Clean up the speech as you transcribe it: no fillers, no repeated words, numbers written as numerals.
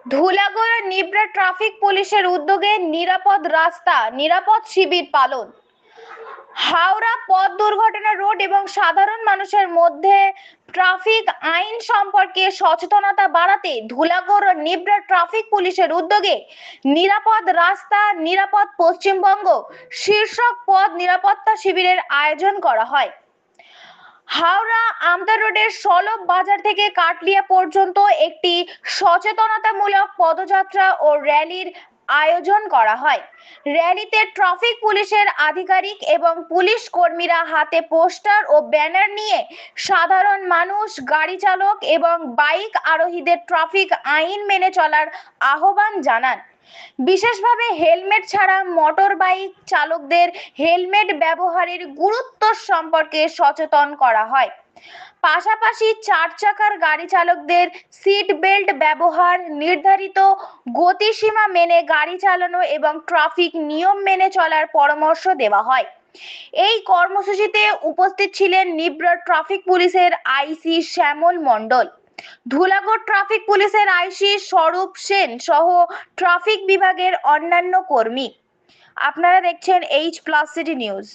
Dhulagarh নিবরা traffic পুলিশের উদ্যোগে নিরাপদ রাস্তা নিরাপদ শিবির পালন। হাওড়া পথ দুর্ঘটনা রোড এবং সাধারণ মানুষের মধ্যে ট্রাফিক আইন সম্পর্কে সচেতনতা বাড়াতে ধুলাগড় নিবরা ট্রাফিক পুলিশের উদ্যোগে নিরাপদ রাস্তা নিরাপদ পশ্চিমবঙ্গ শীর্ষক পথ নিরাপত্তা শিবিরের আয়োজন করা হয়। হাওড়া আমতা রোডের সলভ বাজার থেকে কাটলিয়া পর্যন্ত একটি সচেতনতামূলক পদযাত্রা ও র্যালির আয়োজন করা হয়। র্যালিতে ট্রাফিক পুলিশের আধিকারিক এবং পুলিশ কর্মীরা হাতে পোস্টার ও ব্যানার নিয়ে সাধারণ মানুষ, গাড়ি চালক এবং বাইক আরোহীদের ট্রাফিক আইন মেনে চলার আহ্বান জানান। বিশেষভাবে হেলমেট ছাড়া মোটর বাইক চালকদের হেলমেট ব্যবহারের গুরুত্ব সম্পর্কে সচেতন করা হয়। পাশাপাশি 4 চাকার গাড়ি চালকদের সিট বেল্ট ব্যবহার, নির্ধারিত গতিসীমা মেনে গাড়ি চালানো এবং ট্রাফিক নিয়ম মেনে চলার পরামর্শ দেওয়া হয়। এই কর্মসূচিতে উপস্থিত ছিলেন নিবরা ট্রাফিক পুলিশের আইসি শ্যামল মণ্ডল, ধুলাগড় ট্রাফিক পুলিশের আইসি স্বরূপ সেন সহ ট্রাফিক বিভাগের অন্যান্য কর্মী। আপনারা দেখছেন H+ সিটি নিউজ।